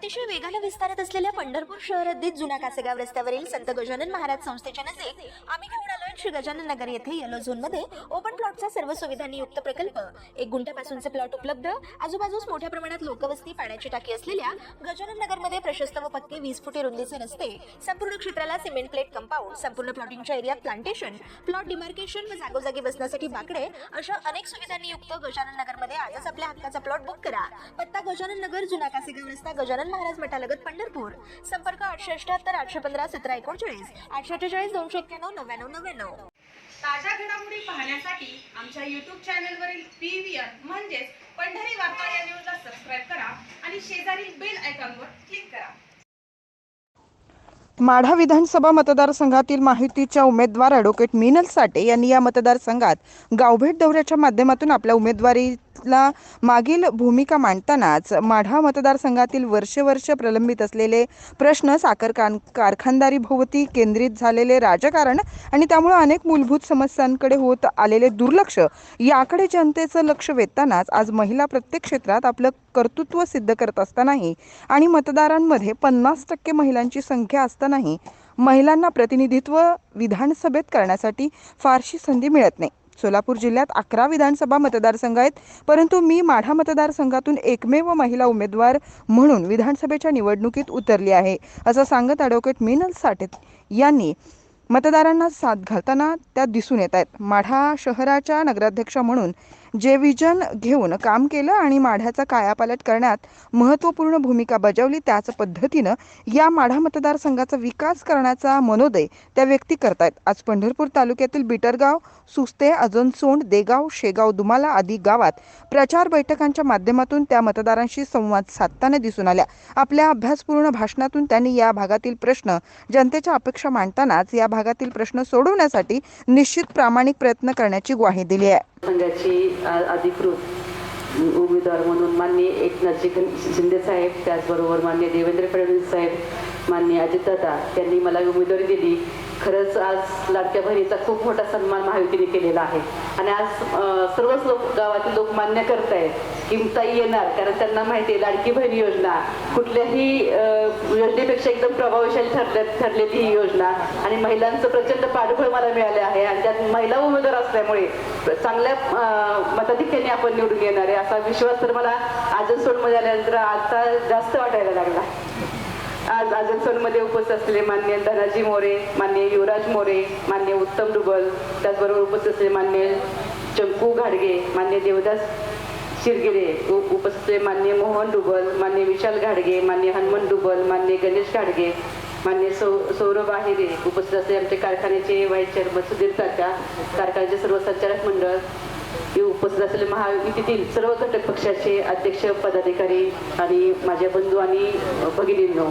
अतिशय वेगाने विस्तारत असलेल्या पंढरपूर शहर हद्दीत जुना कासेगाव रस्त्यावरील संत गजानन महाराज संस्थेच्या नजीक आम्ही घेऊन आलोय श्री गजानन नगर येथे येलो झोन मध्ये ओपन प्लॉटचा सर्व सुविधांनी युक्त प्रकल्प। 1 गुंठ्यापासूनचे प्लॉट उपलब्ध, आजूबाजूस मोठ्या प्रमाणात लोकवस्ती, पाण्याची टाकी असलेल्या गजानन नगर मध्ये प्रशस्त व पक्के 20 फुटे रुंदीचे रस्ते, संपूर्ण क्षेत्राला सिमेंट प्लेट कंपाऊंड, संपूर्ण प्लॉटिंगच्या एरियात प्लांटेशन, प्लॉट डिमार्केशन व जागोजागी बसण्यासाठी बाकडे अशा अनेक सुविधांनी युक्त गजानन नगर मध्ये आजच आपल्या हक्काचा प्लॉट बुक करा। पत्ता गजानन नगर, जुना कासेगाव रस्ता, गजानन महाराज मठालगत, पंढरपूर। संपर्क 878 815 1739 848 291 9999। ताज्या घडामोडी पाहण्यासाठी आमच्या YouTube चॅनलवरील PVR म्हणजेच पंढरी वार्ता या न्यूजला सबस्क्राइब करा आणि शेजारील बेल आयकॉनवर क्लिक करा। माढा विधानसभा मतदारसंघातील माहितीच्या उमेदवार ॲडव्होकेट मीनल साठे यांनी या मतदारसंघात गावभेट दौऱ्याच्या माध्यमातून आपल्या उमेदवारीला मागील भूमिका मांडतानाच माढा मतदारसंघातील वर्ष प्रलंबित असलेले प्रश्न, साखर कारखानदारी भोवती केंद्रित झालेले राजकारण आणि त्यामुळे अनेक मूलभूत समस्यांकडे होत आलेले दुर्लक्ष याकडे जनतेचं लक्ष वेधतानाच आज महिला प्रत्येक क्षेत्रात आपलं कर्तृत्व सिद्ध करत असतानाही आणि मतदारांमध्ये 50% महिलांची संख्या असतानाही महिलांना प्रतिनिधित्व विधानसभेत करण्यासाठी फारशी संधी मिळत नाही। सोलापूर जिल्ह्यात 11 विधानसभा मतदारसंघ आहेत, परंतु मी माढा मतदारसंघातून एकमेव महिला उमेदवार म्हणून विधानसभेच्या निवडणुकीत उतरली आहे, असं सांगत ॲडव्होकेट मीनल साठे यांनी मतदारांना साथ घालताना त्या दिसून येत आहेत। माढा शहराच्या नगराध्यक्षा म्हणून जे विजन घेऊन काम केलं आणि माढ्याचा कायापालट करण्यात महत्त्वपूर्ण भूमिका बजावली, त्याच पद्धतीनं या माढा मतदारसंघाचा विकास करण्याचा मनोदय त्या व्यक्ती करतायत। आज पंढरपूर तालुक्यातील बिटरगाव, सुस्ते, अजनसोंड, देगाव, शेगाव, दुमाला आदी गावात प्रचार बैठकांच्या माध्यमातून त्या मतदारांशी संवाद साधताना दिसून आल्या। आपल्या अभ्यासपूर्ण भाषणातून त्यांनी या भागातील प्रश्न, जनतेच्या अपेक्षा मांडतानाच या भागातील प्रश्न सोडवण्यासाठी निश्चित प्रामाणिक प्रयत्न करण्याची ग्वाही दिली आहे। संघाची अधिकृत उमेदवार म्हणून माननीय एकनाथ शिंदे साहेब, त्याचबरोबर माननीय देवेंद्र फडणवीस साहेब, माननीय अजितदादा यांनी मला उमेदवारी दिली। खरंच आज लाडक्या बहिणीचा खूप मोठा सन्मान महायुतीने केलेला आहे आणि आज सर्वच लोक, गावातील लोक मान्य करतायत की ताई येणार, कारण त्यांना माहिती आहे लाडकी बहीण योजना कुठल्याही योजनेपेक्षा एकदम प्रभावशाली ठरलेली ही योजना आणि महिलांचं प्रचंड पाठबळ मला मिळाले आहे आणि त्यात महिला उमेदवार असल्यामुळे चांगल्या मताधिक्याने आपण निवडून येणार आहे असा विश्वास तर मला आजनसोडमध्ये आल्यानंतर आता जास्त वाटायला लागला। आज आजनसोडमध्ये उपस्थित असलेले माननीय धनाजी मोरे, माननीय युवराज मोरे, माननीय उत्तम डुबल, त्याचबरोबर उपस्थित असलेले माननीय चंकू घाडगे, माननीय देवदास शिरगिरे, उपस्थित असलेले माननीय मोहन डुबल, माननीय विशाल घाडगे, माननीय हनुमान डुबल, माननीय गणेश घाडगे, माननीय सौरभ आहिरे, उपस्थित असलेले आमचे कारखान्याचे व्हाईस चेअरमन सुधीर काका, कारखान्याचे सर्व संचालक मंडळ, उपस्थित असलेले महायुतीतील सर्व घटक पक्षाचे अध्यक्ष, पदाधिकारी आणि माझ्या बंधू आणि भगिनींनो,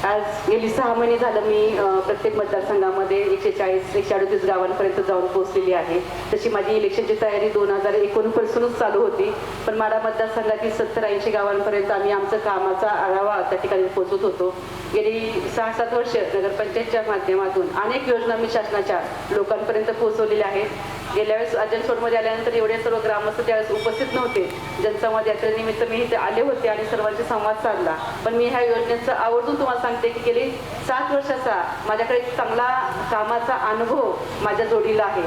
आज गेली 6 महिने झालं मी प्रत्येक मतदारसंघामध्ये 140-138 गावांपर्यंत जाऊन पोहोचलेली आहे। तशी माझी इलेक्शनची तयारी 2019 पासूनच चालू होती, पण माढा मतदारसंघातील 70-80 गावांपर्यंत आम्ही आमचं कामाचा आढावा त्या ठिकाणी पोहोचत होतो। गेली 6-7 वर्ष नगरपंचायतच्या माध्यमातून अनेक योजना मी शासनाच्या लोकांपर्यंत पोहोचवलेल्या आहेत। गेल्या वेळेस अजनसोडमध्ये आल्यानंतर एवढे सर्व ग्रामस्थ त्यावेळेस उपस्थित नव्हते। जनसंवाद यात्रेनिमित्त मी इथे आले होते आणि सर्वांशी संवाद साधला, पण मी ह्या योजनेचा आवर्जून तुम्हाला सांगते की गेली 7 वर्षाचा माझ्याकडे एक चांगला कामाचा अनुभव माझ्या जोडीला आहे।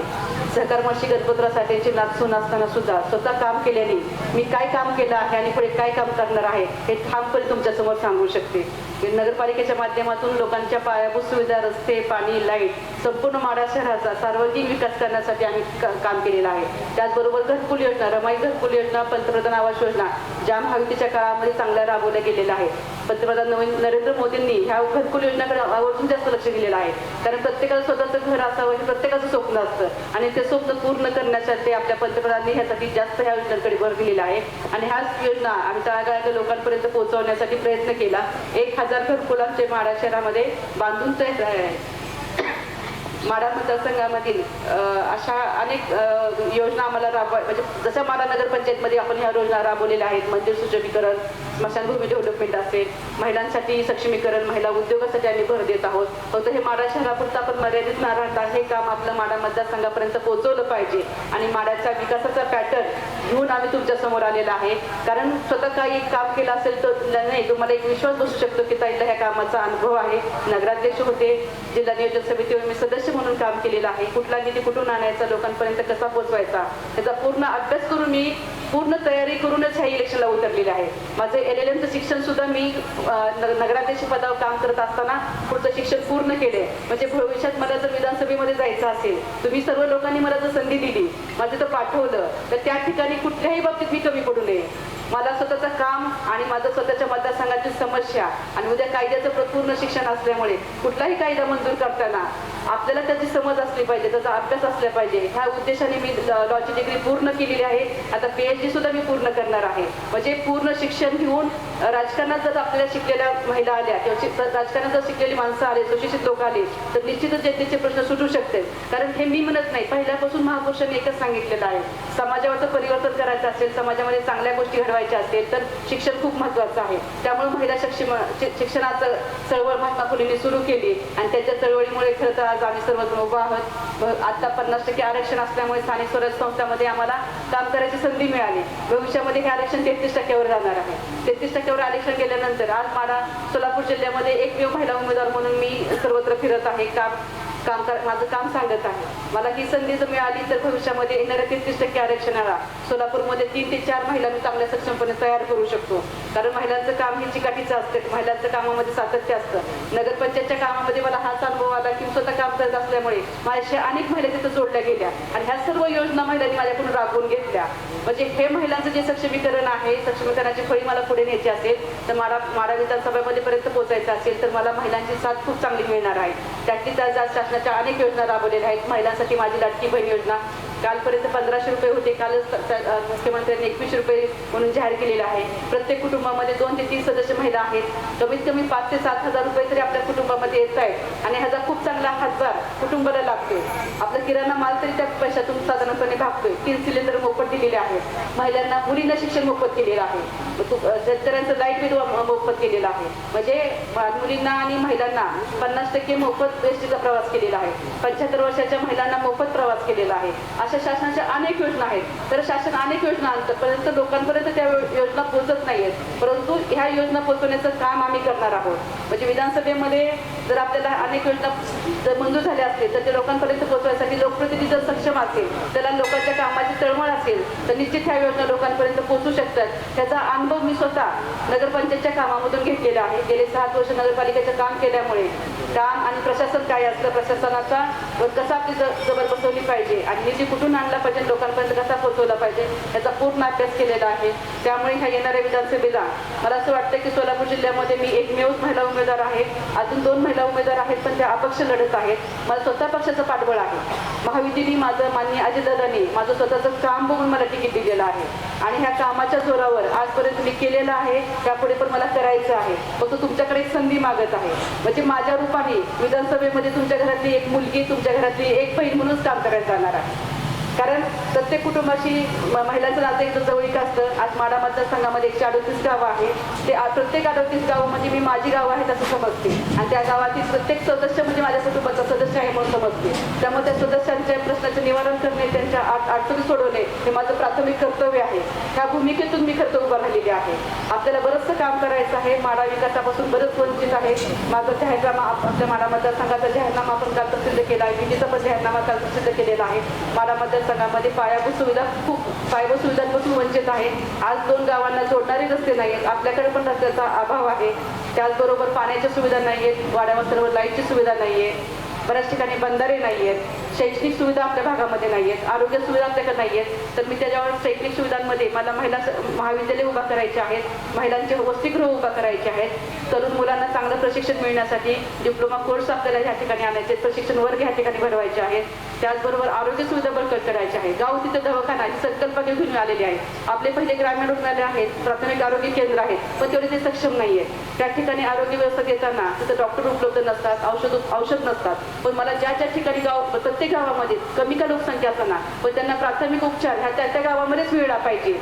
सहकार मंत्री गणपतराव साठेंची नातसून असताना सुद्धा स्वतः काम केल्याने मी काय काम केलं आहे आणि पुढे काय काम करणार आहे हे ठामपणे तुमच्यासमोर सांगू शकते। नगरपालिकेच्या माध्यमातून लोकांच्या पायाभूत सुविधा, रस्ते, पाणी, लाईट, संपूर्ण माढा शहराचा सार्वजनिक विकास करण्यासाठी आम्ही काम केलेलं आहे। त्याचबरोबर घरकुल योजना, रमाई घरकुल योजना, पंतप्रधान आवास योजना ज्या महायुतीच्या काळामध्ये चांगल्या राबवल्या गेलेल्या आहेत। पंतप्रधान नरेंद्र मोदींनी ह्या घरकुल योजनेकडे आवर्जून जास्त लक्ष दिलेलं आहे, कारण प्रत्येकाला स्वतःचं घर असावं हे प्रत्येकाचं स्वप्न असतं आणि ते स्वप्न पूर्ण करण्यासाठी आपल्या पंतप्रधानांनी ह्यासाठी जास्त ह्या योजनांकडे भर दिलेला आहे आणि ह्याच योजना आम्ही तळागाळातल्या लोकांपर्यंत पोहोचवण्यासाठी प्रयत्न केला। 1000 घरकुलांचे माढा शहरामध्ये बांधून तयार आहे। माढा मतदारसंघामधील अशा अनेक योजना आम्हाला म्हणजे जसं माढा नगरपंचायतमध्ये आपण ह्या योजना राबवलेल्या आहेत। मंदिर सुशोभीकरण, स्मशानभूमी डेव्हलपमेंट असेल, महिलांसाठी सक्षमीकरण, महिला उद्योगासाठी आम्ही भर देत आहोत. फक्त हे माढा शहरापुरतं आपण मर्यादित न राहता हे काम आपलं माढा मतदारसंघापर्यंत पोहोचवलं पाहिजे आणि माढ्याच्या विकासाचा पॅटर्न घेऊन आम्ही तुमच्या समोर आलेला आहे. कारण स्वतः काही काम केलं असेल तर नाही, तुम्हाला एक विश्वास बसू शकतो की ताईला ह्या कामाचा अनुभव आहे. नगराध्यक्ष होते, जिल्हा नियोजन समितीवर मी सदस्य म्हणून काम केलेलं आहे. कुठला निधी कुठून आणायचा, लोकांपर्यंत कसा पोहोचवायचा, त्याचा पूर्ण अभ्यास करून मी पूर्ण तयारी करूनच ह्या इलेक्शनला उतरलेले आहे. माझं LLMचं शिक्षण सुद्धा मी नगराध्यक्ष पदावर काम करत असताना पुढचं शिक्षण पूर्ण केले. म्हणजे भविष्यात मला जर विधानसभेमध्ये जायचं असेल, तुम्ही सर्व लोकांनी मला जर संधी दिली, माझं तर पाठवलं, तर त्या ठिकाणी कुठल्याही बाबतीत मी कमी पडू नये. मला स्वतःचं काम आणि माझं स्वतःच्या मतदारसंघाची समस्या आणि उद्या कायद्याचं पूर्ण शिक्षण असल्यामुळे कुठलाही कायदा मंजूर करताना आपल्याला त्याची समज असली पाहिजे, त्याचा अभ्यास असला पाहिजे. ह्या उद्देशाने मी लॉची डिग्री पूर्ण केलेली आहे. आता PhD सुद्धा मी पूर्ण करणार आहे. म्हणजे पूर्ण शिक्षण घेऊन राजकारणात जर आपल्याला शिकलेल्या महिला आल्या किंवा राजकारणात जर शिकलेली माणसं आले, सुशिक्षित लोक आले, तर निश्चितच जनतेचे प्रश्न सुटू शकते. कारण हे मी म्हणत नाही, पहिल्यापासून महापुरुषांनी एकच सांगितलेलं आहे, समाजावरचं परिवर्तन करायचं असेल, समाजामध्ये चांगल्या गोष्टी घडवायच्या असेल तर शिक्षण खूप महत्त्वाचं आहे. त्यामुळे महिला शिक्षणाचं चळवळ महात्मा फुलेंनी सुरू केली आणि त्याच्या चळवळीमुळे खरं तर आज आम्ही सर्वजण उभा आहोत. आता 50% आरक्षण असल्यामुळे स्थानिक स्वराज्य संस्थांमध्ये आम्हाला काम करायची संधी मिळाली. भविष्यामध्ये हे आरक्षण 33% जाणार आहे. 33% आरक्षण गेल्यानंतर आज माढा सोलापूर जिल्ह्यामध्ये एकमेव महिला उमेदवार म्हणून मी सर्वत्र फिरत आहे, माझं काम सांगत आहे. मला ही संधी जर मिळाली तर भविष्यामध्ये येणाऱ्या 33% आरक्षणाला सोलापूरमध्ये 3 ते 4 महिला मी चांगल्या सक्षमपणे तयार करू शकतो. कारण महिलांचं काम हे चिकाटीचं असतं, महिलांचं कामामध्ये सातत्य असतं. नगरपंचायतच्या कामामध्ये मला हाच अनुभव आला की स्वतः काम करत असल्यामुळे माझ्याशी अनेक महिला तिथं जोडल्या गेल्या आणि ह्या सर्व योजना महिलांनी माझ्याकडून राबवून घेतल्या. म्हणजे हे महिलांचं जे सक्षमीकरण आहे, सक्षमीकरणाची फळी मला पुढे न्यायची असेल तर माढा विधानसभेमध्ये पर्यंत पोहोचायचं असेल तर मला महिलांची साथ खूप चांगली मिळणार आहे. त्यातली शासनाच्या अनेक योजना राबवलेल्या आहेत. महिलांसाठी माझी लाडकी बहीण योजना कालपर्यंत 1500 रुपये होते, कालच मुख्यमंत्र्यांनी 21 रुपये म्हणून जाहीर केलेलं आहे. प्रत्येक कुटुंबामध्ये 2 ते 3 सदस्य महिला आहेत. कमीत कमी 5 ते 7 हजार रुपये तरी आपल्या कुटुंबामध्ये येत आहेत आणि ह्याचा खूप चांगला हातभार कुटुंबाला लागतो. आपला किराणा माल तरी त्या पैशातून साधारणपणे भागतोय. 3 सिलेंडर मोफत दिलेले आहेत. महिलांना, मुलींना शिक्षण मोफत केलेलं आहे. शेतकऱ्यांचं लाईट बिल मोफत केलेलं आहे. म्हणजे मुलींना आणि महिलांना 50% मोफत एसटीचा प्रवास केलेला आहे. 75 वर्षाच्या महिलांना मोफत प्रवास केलेला आहे. अशा शासनाच्या अनेक योजना आहेत. तर शासन अनेक योजना आणतं, परंतु लोकांपर्यंत त्या योजना पोहोचत नाहीयेत. परंतु ह्या योजना पोहोचवण्याचं काम आम्ही करणार आहोत. म्हणजे विधानसभेमध्ये जर आपल्याला अनेक योजना जर मंजूर झाल्या असतील तर ते लोकांपर्यंत पोहोचवण्यासाठी लोकप्रतिनिधी जर सक्षम असेल, त्याला लोकांच्या कामाची तळमळ असेल तर निश्चित ह्या योजना लोकांपर्यंत पोहोचू शकतात. त्याचा अनुभव मी स्वतः नगरपंचायतच्या कामामधून घेतलेला आहे. गेले 7 वर्ष नगरपालिकेचं काम केल्यामुळे काम आणि प्रशासन काय असतं, प्रशासनाचा कसा आपली जबर बसवली पाहिजे आणि निधी कुठून आणला पाहिजे, लोकांपर्यंत कसा पोहोचवला पाहिजे याचा पूर्ण अभ्यास केलेला आहे. त्यामुळे ह्या येणाऱ्या विधानसभेला मला असं वाटतं की सोलापूर जिल्ह्यामध्ये मी एकमेव महिला उमेदवार आहे. अजून 2 महिला उमेदवार आहेत पण त्या अपक्ष लढत आहेत. मला स्वतः पक्षाचं पाठबळ आहे. महायुतीने माझं, माननीय अजितदादांनी माझं स्वतःचं काम बघून मला तिकीट दिलेलं आहे आणि ह्या कामाच्या जोरावर आजपर्यंत मी केलेलं आहे. त्यापुढे पण मला करायचं आहे. फक्त तुमच्याकडे एक संधी मागत आहे. म्हणजे माझ्या रूपाने विधानसभेमध्ये तुमच्या घरातली एक मुलगी, तुमच्या घरातली एक बहीण म्हणूनच काम करायला जाणार आहे. कारण प्रत्येक कुटुंबाशी महिलांचं नातं एकदम जवळीक असतं. आज माढा मतदारसंघामध्ये 138 गावं आहे. ते प्रत्येक 38 गावं म्हणजे मी माझी गावं आहेत असं समजते आणि त्या गावातील प्रत्येक सदस्य म्हणजे माझ्या कुटुंबाचा सदस्य आहे म्हणून समजते. त्यामुळे त्या सदस्यांच्या प्रश्नाचे निवारण करणे, त्यांच्या अडचणी सोडवणे हे माझं प्राथमिक कर्तव्य आहे. ह्या भूमिकेतून मी खरं उभा राहिलेली आहे. आपल्याला बरंचसं काम करायचं आहे. माढा विकासापासून बरंच वंचित आहे. माझा जाहीरनामा, आपल्या माढा मतदारसंघाचा जाहीरनामा आपण काल प्रसिद्ध केला आहे. विजेचा पण जाहीरनामा काल प्रसिद्ध केलेला आहे. माढा मतदारसंघामध्ये पायाभूत सुविधांपासून वंचित आहे. आज 2 गावांना जोडणारे रस्ते नाही आहेत. आपल्याकडे पण रस्त्याचा अभाव आहे. त्याचबरोबर पाण्याच्या सुविधा नाही आहेत. वाड्यावर सर्व लाईटची सुविधा नाही आहे. बऱ्याच ठिकाणी बंधारे नाही आहेत. शैक्षणिक सुविधा आपल्या भागामध्ये नाही आहेत. आरोग्य सुविधा आपल्याकडे नाही आहेत. तर मी त्याच्यावर शैक्षणिक सुविधांमध्ये मला महिला महाविद्यालय उभा करायचे आहेत. महिलांचे वसतिगृह उभा करायचे आहेत. तरुण मुलांना चांगलं प्रशिक्षण मिळण्यासाठी डिप्लोमा कोर्स आपल्याला ह्या ठिकाणी आणायचे, प्रशिक्षण वर्ग ह्या ठिकाणी भरवायचे आहेत. त्याचबरोबर आरोग्य सुविधा बळकट करायची आहे. गाव तिथे दवाखाना ही संकल्प घेऊन आलेली आहे. आपले पहिले ग्रामीण रुग्णालय आहेत, प्राथमिक आरोग्य केंद्र आहेत, पण तेवढे ते सक्षम नाही आहे. त्या ठिकाणी आरोग्य व्यवस्था देताना तिथे डॉक्टर उपलब्ध नसतात, औषध नसतात. पण मला ज्या ठिकाणी प्रत्येक गावामध्ये कमी का लोकसंख्या असताना पण त्यांना प्राथमिक उपचार ह्या त्या गावामध्येच मिळाला पाहिजे.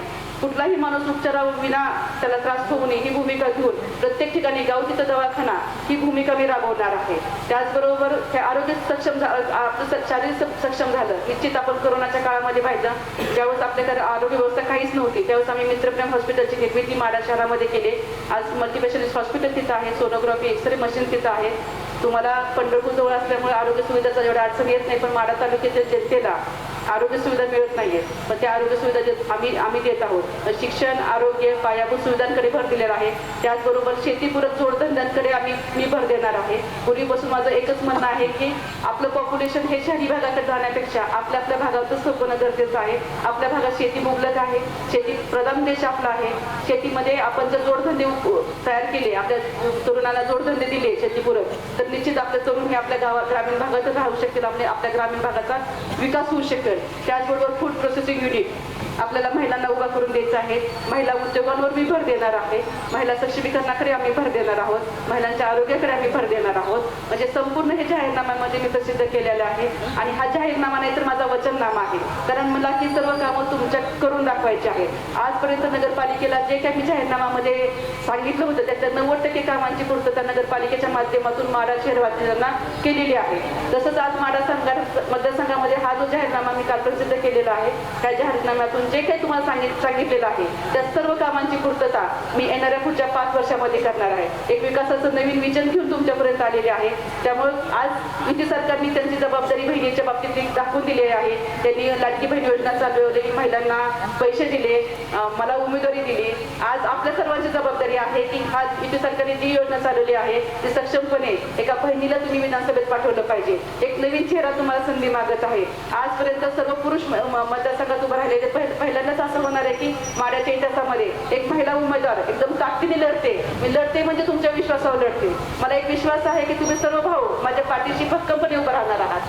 कुठलाही माणूस उपचाराविना त्याला त्रास होऊ नये ही भूमिका घेऊन प्रत्येक ठिकाणी गाव तिथं दवाखाना ही भूमिका मी राबवणार आहे. त्याचबरोबर हे आरोग्य सक्षम आपलं शारीरिक सक्षम झालं. निश्चित आपण कोरोनाच्या काळामध्ये पाहिलं ज्यावेळेस आपल्याकडे आरोग्य व्यवस्था काहीच नव्हती त्यावेळेस आम्ही मित्रप्रेम हॉस्पिटलची निर्मिती माडा शहरामध्ये केले. आज मल्टीस्पेशालिस्ट हॉस्पिटल तिथं आहे, सोनोग्राफी एक्सरे मशीन तिथं आहे. तुम्हाला पंढरपूर जवळ असल्यामुळे आरोग्य सुविधाचा एवढा अडचण येत नाही, पण माडा तालुक्याच्या जनतेला आरोग्य सुविधा मिळत नाहीये. पण त्या आरोग्य सुविधा आम्ही देत आहोत. शिक्षण, आरोग्य, पायाभूत सुविधांकडे भर दिलेला आहे. त्याचबरोबर शेतीपूरक जोडधंद्यांकडे मी भर देणार आहे. पूर्वीपासून माझं एकच म्हणणं आहे की आपलं पॉप्युलेशन हे शहरी भागाकडे जाण्यापेक्षा आपल्या भागातच सोपवणं गरजेचं आहे. आपल्या भागात शेती मुबलक आहे, शेती प्रधान देश आपला आहे. शेतीमध्ये आपण जर जोडधंदे तयार केले, आपल्या तरुणांना जोडधंदे दिले शेतीपूरक, तर निश्चित आपले तरुण हे आपल्या ग्रामीण भागातच राहू शकतील. आपल्या ग्रामीण भागाचा विकास होऊ शकेल. त्याचबरोबर फूड प्रोसेसिंग युनिट आपल्याला महिलांना उभा करून द्यायचं आहे. महिला उद्योगांवर मी भर देणार आहे. महिला सक्षमीकरणाकडे आम्ही भर देणार आहोत. महिलांच्या आरोग्याकडे आम्ही भर देणार आहोत. म्हणजे संपूर्ण हे जाहीरनाम्यामध्ये मी प्रसिद्ध केलेलं आहे. आणि हा जाहीरनामा नाही तर माझा वचननामा आहे, कारण मला ही सर्व कामं तुमच्या करून दाखवायची आहेत. आजपर्यंत नगरपालिकेला जे काही मी जाहीरनाम्यामध्ये सांगितलं होतं त्याच्या 90% कामांची पूर्तता नगरपालिकेच्या माध्यमातून माडा शहरवासियांना केलेली आहे. तसंच आज माडा मतदारसंघामध्ये हा जो जाहीरनामा मी काल प्रसिद्ध केलेला आहे त्या जाहीरनाम्यातून जे काही तुम्हाला सांगितलेलं आहे त्या सर्व कामांची पूर्तता मी येणाऱ्या पुढच्या 5 वर्षामध्ये करणार आहे. एक विकासाचं नवीन विजन घेऊन तुमच्यापर्यंत आलेले आहे. त्यामुळे आज युती सरकारने त्यांची जबाबदारी बहिणीच्या बाबतीत दाखवून दिली आहे. त्यांनी लाडकी बहीण योजना चालवली, महिलांना पैसे दिले, मला उमेदवारी दिली. आज आपल्या सर्वांची जबाबदारी आहे की हा युती सरकारने जी योजना चालवली आहे ती सक्षमपणे एका बहिणीला तुम्ही विधानसभेत पाठवलं पाहिजे. एक नवीन चेहरा तुम्हाला संधी मागत आहे. आजपर्यंत सर्व पुरुष मतदारसंघात उभं राहिलेले पहिल्यांदाच असं होणार आहे की माड्याच्या इतिहासामध्ये एक महिला उमेदवार एकदम ताकदीने लढते. मी लढते म्हणजे तुमच्या विश्वासावर लढते. मला एक विश्वास आहे की तुम्ही सर्व भाऊ माझ्या पाठीशी भक्कमपणे उभं राहणार आहात.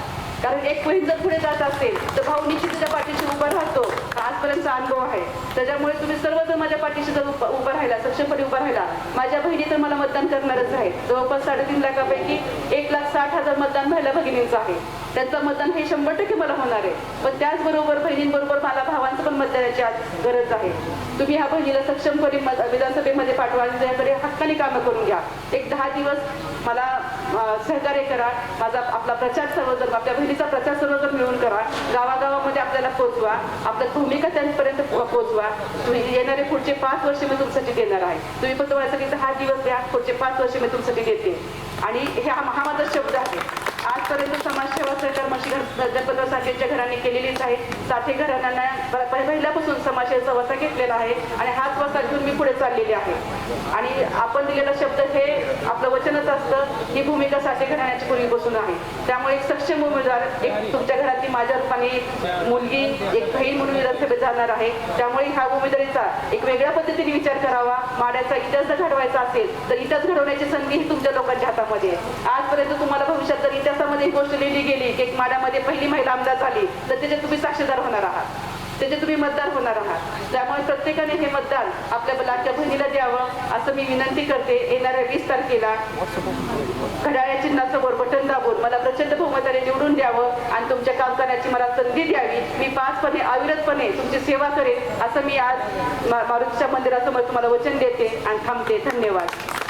कारण एक बहीण जर पुढे जात असेल तर भाऊ निश्चित त्याच्या पाठीशी उभा राहतो. आजपर्यंतचा अनुभव आहे. त्याच्यामुळे तुम्ही सर्वजण माझ्या पाठीशी जर उभं राहिला, सक्षमपणे उभा राहिला, माझ्या बहिणी तर मला मतदान करणारच आहे. जवळपास 3.5 लाखापैकी 1,60,000 मतदान महिला भगिनींचं आहे. त्यांचं मतदान हे 100% मला होणार आहे. पण त्याचबरोबर बहिणींबरोबर मला भावांचं पण मतदानाची आज गरज आहे. तुम्ही ह्या बहिणीला सक्षमपणे विधानसभेमध्ये पाठवा, त्याकडे हक्काने कामं करून घ्या. एक 10 दिवस मला सहकार्य करा. आपला प्रचार सर्वजण, आपल्या बहिणीचा प्रचार सर्वजण मिळून करा. गावागावामध्ये आपल्याला पोहोचवा, आपल्या भूमिका त्यांपर्यंत पोहोचवा. तुम्ही येणारे पुढचे 5 वर्ष मी तुमच्यासाठी देणार आहे. तुम्ही फक्त माझ्यासाठी 10 दिवस द्या, पुढचे 5 वर्ष मी तुमच्यासाठी देते. आणि हा माझा शब्द आहे. आजपर्यंत समाजसेवा सहकार गणपतराव साठेंच्या घराने केलेलीच आहे. साठे घराण्यांना पहिल्यापासून समाजसेवेचा वसा घेतलेला आहे आणि हाच वसा घेऊन मी पुढे चाललेली आहे. आणि आपण दिलेला शब्द हे आपलं वचनच असतं. ही भूमिका साठे घराण्याची पूर्वीपासून आहे. त्यामुळे एक सक्षम उमेदवार, एक तुमच्या घरातली माझ्या रूपाने मुलगी, एक बहीण म्हणून विधानसभेत जाणार आहे. त्यामुळे ह्या उमेदवारीचा एक वेगळ्या पद्धतीने विचार करावा. माड्याचा इतिहास जर घडवायचा असेल तर इतिहास घडवण्याची संधी ही तुमच्या लोकांच्या हातामध्ये आहे. आजपर्यंत तुम्हाला भविष्यात जर इतिहासामध्ये ही गोष्ट लिहिली गेली की एक माड्यामध्ये पहिली महिला आमदार झाली तर त्याचे तुम्ही साक्षीदार होणार आहात, त्याचे तुम्ही मतदार होणार आहात. त्यामुळे प्रत्येकाने हे मतदान आपल्या लाडक्या बहिणीला द्यावं असं मी विनंती करते. येणाऱ्या 20 तारखेला घड्याळ्या चिन्हासमोर बटन दाबून मला प्रचंड बहुमताने निवडून द्यावं आणि तुमच्या काम करण्याची मला संधी द्यावी. मी 5पणे अविरतपणे तुमची सेवा करेन असं मी आज मारुतीच्या मंदिरासमोर तुम्हाला वचन देते आणि थांबते. धन्यवाद.